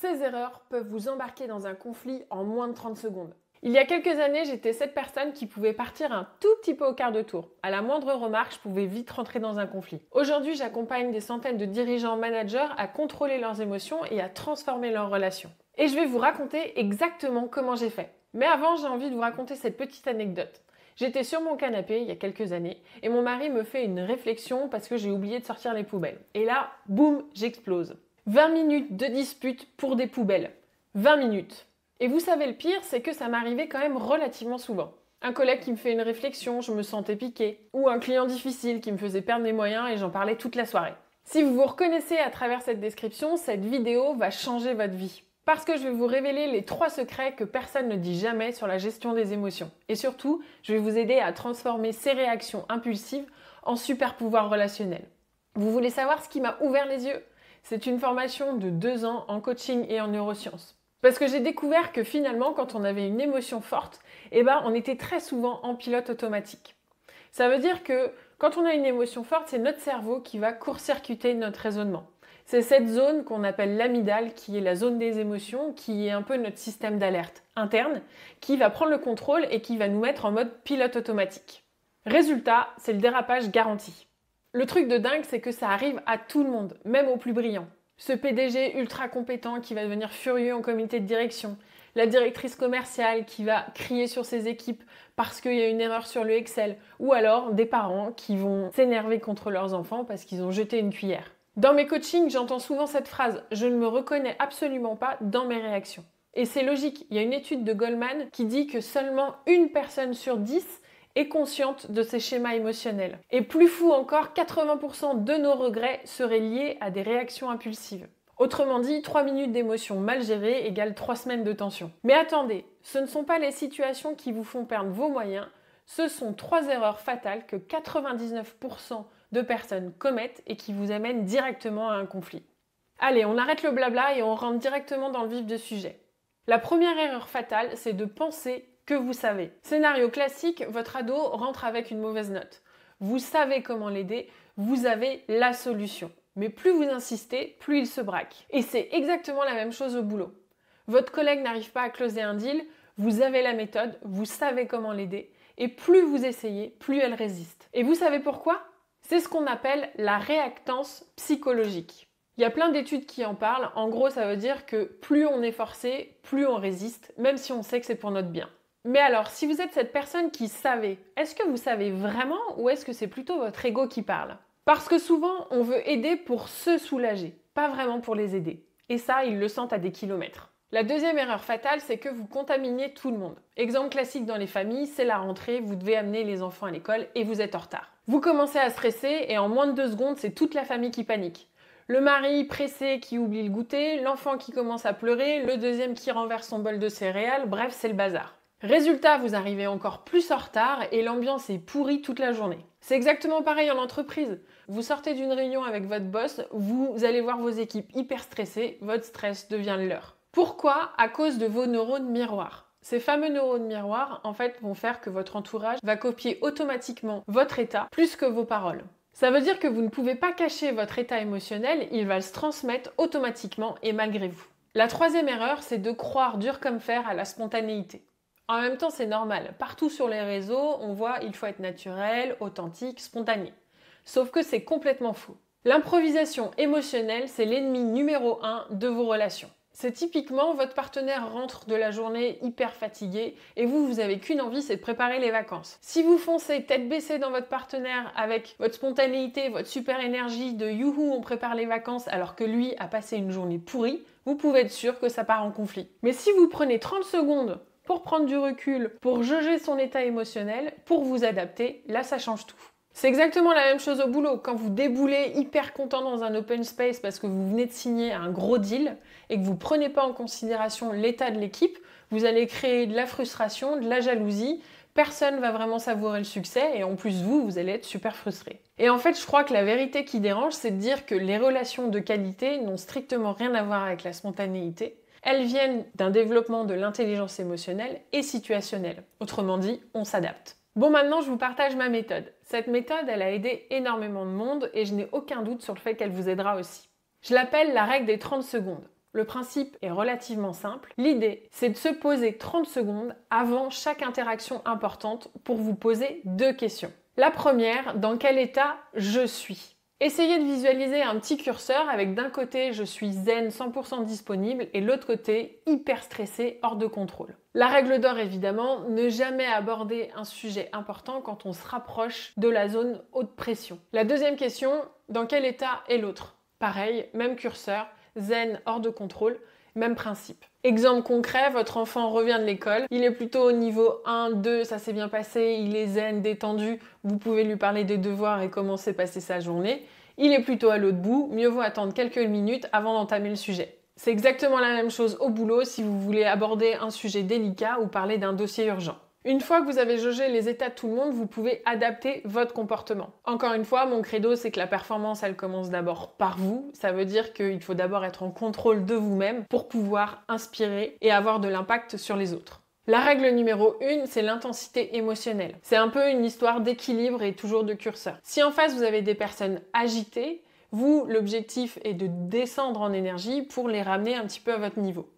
Ces erreurs peuvent vous embarquer dans un conflit en moins de 30 secondes. Il y a quelques années, j'étais cette personne qui pouvait partir un tout petit peu au quart de tour. À la moindre remarque, je pouvais vite rentrer dans un conflit. Aujourd'hui, j'accompagne des centaines de dirigeants managers à contrôler leurs émotions et à transformer leurs relations. Et je vais vous raconter exactement comment j'ai fait. Mais avant, j'ai envie de vous raconter cette petite anecdote. J'étais sur mon canapé il y a quelques années et mon mari me fait une réflexion parce que j'ai oublié de sortir les poubelles. Et là, boum, j'explose. 20 minutes de dispute pour des poubelles. 20 minutes. Et vous savez le pire, c'est que ça m'arrivait quand même relativement souvent. Un collègue qui me fait une réflexion, je me sentais piquée. Ou un client difficile qui me faisait perdre mes moyens et j'en parlais toute la soirée. Si vous vous reconnaissez à travers cette description, cette vidéo va changer votre vie. Parce que je vais vous révéler les 3 secrets que personne ne dit jamais sur la gestion des émotions. Et surtout, je vais vous aider à transformer ces réactions impulsives en super pouvoirs relationnels. Vous voulez savoir ce qui m'a ouvert les yeux ? C'est une formation de 2 ans en coaching et en neurosciences. Parce que j'ai découvert que finalement, quand on avait une émotion forte, on était très souvent en pilote automatique. Ça veut dire que quand on a une émotion forte, c'est notre cerveau qui va court-circuiter notre raisonnement. C'est cette zone qu'on appelle l'amygdale, qui est la zone des émotions, qui est un peu notre système d'alerte interne, qui va prendre le contrôle et qui va nous mettre en mode pilote automatique. Résultat, c'est le dérapage garanti. Le truc de dingue, c'est que ça arrive à tout le monde, même aux plus brillants. Ce PDG ultra compétent qui va devenir furieux en comité de direction, la directrice commerciale qui va crier sur ses équipes parce qu'il y a une erreur sur le Excel, ou alors des parents qui vont s'énerver contre leurs enfants parce qu'ils ont jeté une cuillère. Dans mes coachings, j'entends souvent cette phrase « je ne me reconnais absolument pas dans mes réactions ». Et c'est logique, il y a une étude de Goldman qui dit que seulement 1 personne sur 10 est consciente de ces schémas émotionnels. Et plus fou encore, 80% de nos regrets seraient liés à des réactions impulsives. Autrement dit, 3 minutes d'émotion mal gérée égale 3 semaines de tension. Mais attendez, ce ne sont pas les situations qui vous font perdre vos moyens, ce sont 3 erreurs fatales que 99% de personnes commettent et qui vous amènent directement à un conflit. Allez, on arrête le blabla et on rentre directement dans le vif du sujet. La première erreur fatale, c'est de penser que vous savez. Scénario classique, votre ado rentre avec une mauvaise note. Vous savez comment l'aider, vous avez la solution. Mais plus vous insistez, plus il se braque. Et c'est exactement la même chose au boulot. Votre collègue n'arrive pas à closer un deal, vous avez la méthode, vous savez comment l'aider, et plus vous essayez, plus elle résiste. Et vous savez pourquoi ? C'est ce qu'on appelle la réactance psychologique. Il y a plein d'études qui en parlent. En gros, ça veut dire que plus on est forcé, plus on résiste, même si on sait que c'est pour notre bien. Mais alors, si vous êtes cette personne qui savait, est-ce que vous savez vraiment ou est-ce que c'est plutôt votre ego qui parle ? Parce que souvent, on veut aider pour se soulager, pas vraiment pour les aider. Et ça, ils le sentent à des kilomètres. La deuxième erreur fatale, c'est que vous contaminez tout le monde. Exemple classique dans les familles, c'est la rentrée, vous devez amener les enfants à l'école et vous êtes en retard. Vous commencez à stresser et en moins de 2 secondes, c'est toute la famille qui panique. Le mari pressé qui oublie le goûter, l'enfant qui commence à pleurer, le deuxième qui renverse son bol de céréales, bref, c'est le bazar. Résultat, vous arrivez encore plus en retard et l'ambiance est pourrie toute la journée. C'est exactement pareil en entreprise. Vous sortez d'une réunion avec votre boss, vous allez voir vos équipes hyper stressées, votre stress devient le leur. Pourquoi ? À cause de vos neurones miroirs. Ces fameux neurones miroirs, en fait, vont faire que votre entourage va copier automatiquement votre état plus que vos paroles. Ça veut dire que vous ne pouvez pas cacher votre état émotionnel, il va se transmettre automatiquement et malgré vous. La troisième erreur, c'est de croire dur comme fer à la spontanéité. En même temps, c'est normal. Partout sur les réseaux, on voit il faut être naturel, authentique, spontané. Sauf que c'est complètement faux. L'improvisation émotionnelle, c'est l'ennemi numéro 1 de vos relations. C'est typiquement votre partenaire rentre de la journée hyper fatigué et vous avez qu'une envie, c'est de préparer les vacances. Si vous foncez tête baissée dans votre partenaire avec votre spontanéité, votre super énergie de youhou, on prépare les vacances alors que lui a passé une journée pourrie, vous pouvez être sûr que ça part en conflit. Mais si vous prenez 30 secondes pour prendre du recul, pour jauger son état émotionnel, pour vous adapter, là ça change tout. C'est exactement la même chose au boulot. Quand vous déboulez hyper content dans un open space parce que vous venez de signer un gros deal et que vous ne prenez pas en considération l'état de l'équipe, vous allez créer de la frustration, de la jalousie, personne ne va vraiment savourer le succès et en plus vous allez être super frustré. Et en fait, je crois que la vérité qui dérange, c'est de dire que les relations de qualité n'ont strictement rien à voir avec la spontanéité. Elles viennent d'un développement de l'intelligence émotionnelle et situationnelle. Autrement dit, on s'adapte. Bon, maintenant, je vous partage ma méthode. Cette méthode, elle a aidé énormément de monde et je n'ai aucun doute sur le fait qu'elle vous aidera aussi. Je l'appelle la règle des 30 secondes. Le principe est relativement simple. L'idée, c'est de se poser 30 secondes avant chaque interaction importante pour vous poser 2 questions. La première, dans quel état je suis ? Essayez de visualiser un petit curseur avec d'un côté je suis zen 100% disponible et l'autre côté hyper stressé, hors de contrôle. La règle d'or évidemment, ne jamais aborder un sujet important quand on se rapproche de la zone haute pression. La deuxième question, dans quel état est l'autre ? Pareil, même curseur, zen, hors de contrôle, même principe. Exemple concret, votre enfant revient de l'école, il est plutôt au niveau 1, 2, ça s'est bien passé, il est zen, détendu, vous pouvez lui parler des devoirs et comment s'est passée sa journée. Il est plutôt à l'autre bout, mieux vaut attendre quelques minutes avant d'entamer le sujet. C'est exactement la même chose au boulot si vous voulez aborder un sujet délicat ou parler d'un dossier urgent. Une fois que vous avez jaugé les états de tout le monde, vous pouvez adapter votre comportement. Encore une fois, mon credo, c'est que la performance, elle commence d'abord par vous. Ça veut dire qu'il faut d'abord être en contrôle de vous-même pour pouvoir inspirer et avoir de l'impact sur les autres. La règle numéro 1, c'est l'intensité émotionnelle. C'est un peu une histoire d'équilibre et toujours de curseur. Si en face, vous avez des personnes agitées, vous, l'objectif est de descendre en énergie pour les ramener un petit peu à votre niveau.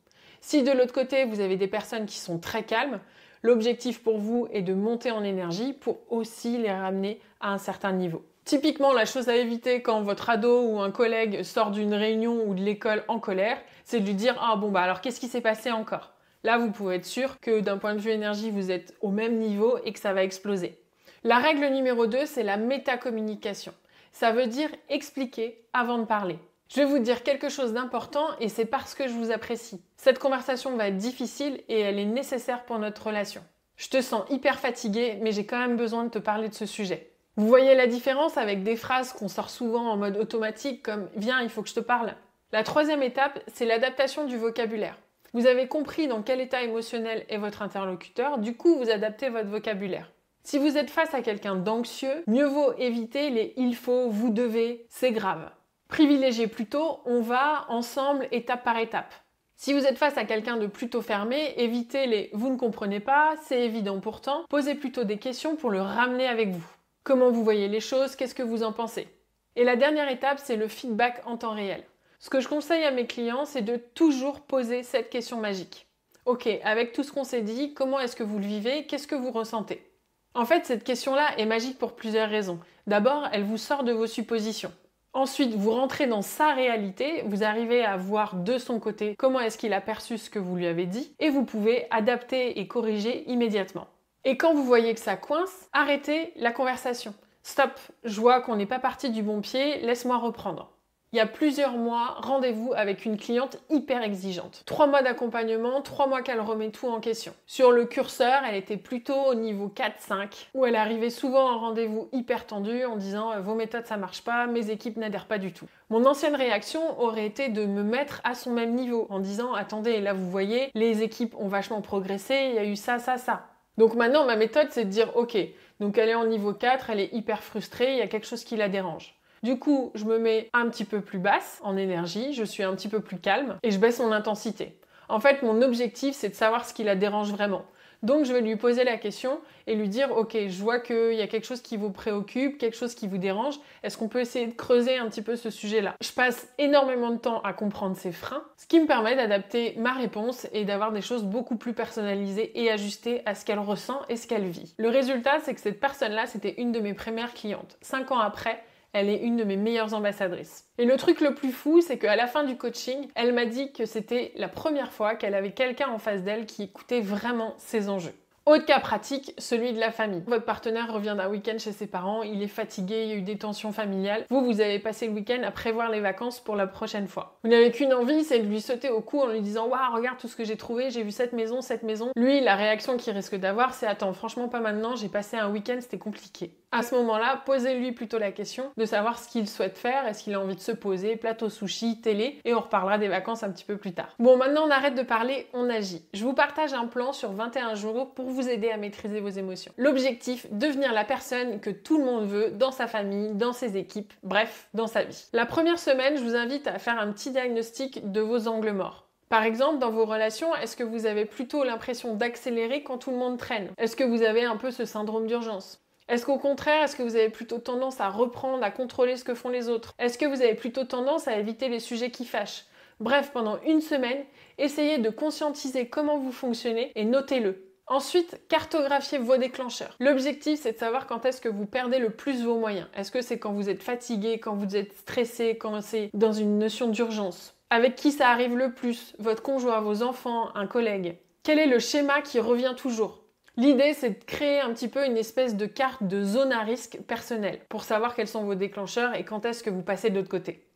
Si de l'autre côté, vous avez des personnes qui sont très calmes, l'objectif pour vous est de monter en énergie pour aussi les ramener à un certain niveau. Typiquement, la chose à éviter quand votre ado ou un collègue sort d'une réunion ou de l'école en colère, c'est de lui dire « Ah bon, alors qu'est-ce qui s'est passé encore ?» Là, vous pouvez être sûr que d'un point de vue énergie, vous êtes au même niveau et que ça va exploser. La règle numéro 2, c'est la métacommunication. Ça veut dire expliquer avant de parler. Je vais vous dire quelque chose d'important et c'est parce que je vous apprécie. Cette conversation va être difficile et elle est nécessaire pour notre relation. Je te sens hyper fatigué, mais j'ai quand même besoin de te parler de ce sujet. Vous voyez la différence avec des phrases qu'on sort souvent en mode automatique comme « Viens, il faut que je te parle ». La troisième étape, c'est l'adaptation du vocabulaire. Vous avez compris dans quel état émotionnel est votre interlocuteur, du coup vous adaptez votre vocabulaire. Si vous êtes face à quelqu'un d'anxieux, mieux vaut éviter les « il faut »,« vous devez », c'est grave. Privilégiez plutôt, on va ensemble étape par étape. Si vous êtes face à quelqu'un de plutôt fermé, évitez les « vous ne comprenez pas »,« c'est évident pourtant », posez plutôt des questions pour le ramener avec vous. Comment vous voyez les choses, qu'est-ce que vous en pensez? Et la dernière étape, c'est le feedback en temps réel. Ce que je conseille à mes clients, c'est de toujours poser cette question magique. Ok, avec tout ce qu'on s'est dit, comment est-ce que vous le vivez? Qu'est-ce que vous ressentez? En fait, cette question-là est magique pour plusieurs raisons. D'abord, elle vous sort de vos suppositions. Ensuite, vous rentrez dans sa réalité, vous arrivez à voir de son côté comment est-ce qu'il a perçu ce que vous lui avez dit et vous pouvez adapter et corriger immédiatement. Et quand vous voyez que ça coince, arrêtez la conversation. Stop, je vois qu'on n'est pas parti du bon pied, laisse-moi reprendre. Il y a plusieurs mois, rendez-vous avec une cliente hyper exigeante. 3 mois d'accompagnement, 3 mois qu'elle remet tout en question. Sur le curseur, elle était plutôt au niveau 4-5, où elle arrivait souvent en rendez-vous hyper tendue en disant « Vos méthodes ça marche pas, mes équipes n'adhèrent pas du tout ». Mon ancienne réaction aurait été de me mettre à son même niveau, en disant « Attendez, là vous voyez, les équipes ont vachement progressé, il y a eu ça, ça, ça ». Donc maintenant, ma méthode, c'est de dire « Ok, donc elle est en niveau 4, elle est hyper frustrée, il y a quelque chose qui la dérange ». Du coup, je me mets un petit peu plus basse en énergie, je suis un petit peu plus calme et je baisse mon intensité. En fait, mon objectif, c'est de savoir ce qui la dérange vraiment. Donc, je vais lui poser la question et lui dire « Ok, je vois qu'il y a quelque chose qui vous préoccupe, quelque chose qui vous dérange. Est-ce qu'on peut essayer de creuser un petit peu ce sujet-là » Je passe énormément de temps à comprendre ses freins, ce qui me permet d'adapter ma réponse et d'avoir des choses beaucoup plus personnalisées et ajustées à ce qu'elle ressent et ce qu'elle vit. Le résultat, c'est que cette personne-là, c'était une de mes premières clientes. 5 ans après, elle est une de mes meilleures ambassadrices. Et le truc le plus fou, c'est qu'à la fin du coaching, elle m'a dit que c'était la première fois qu'elle avait quelqu'un en face d'elle qui écoutait vraiment ses enjeux. Autre cas pratique, celui de la famille. Votre partenaire revient d'un week-end chez ses parents, il est fatigué, il y a eu des tensions familiales. Vous avez passé le week-end à prévoir les vacances pour la prochaine fois. Vous n'avez qu'une envie, c'est de lui sauter au cou en lui disant « Waouh, regarde tout ce que j'ai trouvé, j'ai vu cette maison, cette maison ». Lui, la réaction qu'il risque d'avoir, c'est « Attends, franchement pas maintenant, j'ai passé un week-end, c'était compliqué ». À ce moment-là, posez-lui plutôt la question de savoir ce qu'il souhaite faire, est-ce qu'il a envie de se poser, plateau sushi, télé, et on reparlera des vacances un petit peu plus tard. Bon, maintenant on arrête de parler, on agit. Je vous partage un plan sur 21 jours pour vous aider à maîtriser vos émotions. L'objectif, devenir la personne que tout le monde veut dans sa famille, dans ses équipes, bref, dans sa vie. La première semaine, je vous invite à faire un petit diagnostic de vos angles morts. Par exemple, dans vos relations, est-ce que vous avez plutôt l'impression d'accélérer quand tout le monde traîne? Est-ce que vous avez un peu ce syndrome d'urgence? Est-ce qu'au contraire, est-ce que vous avez plutôt tendance à reprendre, à contrôler ce que font les autres? Est-ce que vous avez plutôt tendance à éviter les sujets qui fâchent? Bref, pendant une semaine, essayez de conscientiser comment vous fonctionnez et notez-le. Ensuite, cartographiez vos déclencheurs. L'objectif, c'est de savoir quand est-ce que vous perdez le plus vos moyens. Est-ce que c'est quand vous êtes fatigué, quand vous êtes stressé, quand c'est dans une notion d'urgence? Avec qui ça arrive le plus? Votre conjoint, vos enfants, un collègue? Quel est le schéma qui revient toujours? L'idée, c'est de créer un petit peu une espèce de carte de zone à risque personnelle pour savoir quels sont vos déclencheurs et quand est-ce que vous passez de l'autre côté.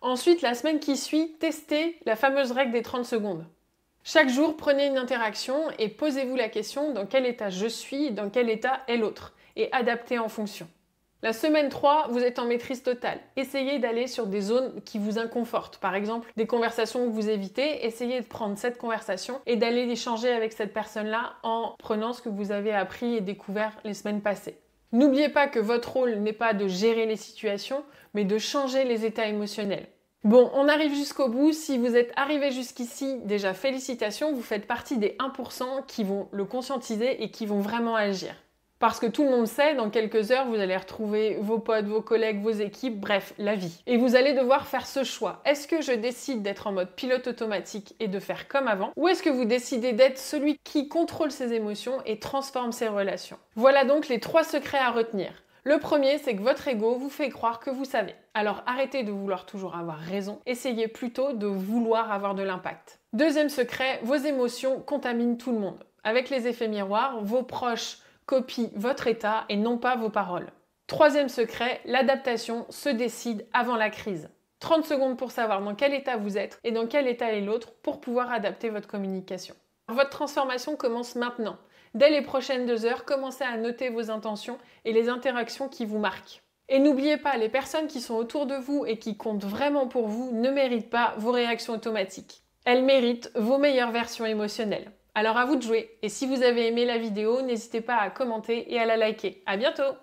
Ensuite, la semaine qui suit, testez la fameuse règle des 30 secondes. Chaque jour, prenez une interaction et posez-vous la question dans quel état je suis, dans quel état est l'autre, et adaptez en fonction. La semaine 3, vous êtes en maîtrise totale. Essayez d'aller sur des zones qui vous inconfortent. Par exemple, des conversations que vous évitez, essayez de prendre cette conversation et d'aller échanger avec cette personne-là en prenant ce que vous avez appris et découvert les semaines passées. N'oubliez pas que votre rôle n'est pas de gérer les situations, mais de changer les états émotionnels. Bon, on arrive jusqu'au bout. Si vous êtes arrivé jusqu'ici, déjà félicitations, vous faites partie des 1% qui vont le conscientiser et qui vont vraiment agir. Parce que tout le monde sait, dans quelques heures, vous allez retrouver vos potes, vos collègues, vos équipes, bref, la vie. Et vous allez devoir faire ce choix. Est-ce que je décide d'être en mode pilote automatique et de faire comme avant? Ou est-ce que vous décidez d'être celui qui contrôle ses émotions et transforme ses relations? Voilà donc les 3 secrets à retenir. Le premier, c'est que votre ego vous fait croire que vous savez. Alors arrêtez de vouloir toujours avoir raison, essayez plutôt de vouloir avoir de l'impact. Deuxième secret, vos émotions contaminent tout le monde. Avec les effets miroirs, vos proches copient votre état et non pas vos paroles. Troisième secret, l'adaptation se décide avant la crise. 30 secondes pour savoir dans quel état vous êtes et dans quel état est l'autre pour pouvoir adapter votre communication. Votre transformation commence maintenant. Dès les prochaines 2 heures, commencez à noter vos intentions et les interactions qui vous marquent. Et n'oubliez pas, les personnes qui sont autour de vous et qui comptent vraiment pour vous ne méritent pas vos réactions automatiques. Elles méritent vos meilleures versions émotionnelles. Alors à vous de jouer. Et si vous avez aimé la vidéo, n'hésitez pas à commenter et à la liker. À bientôt!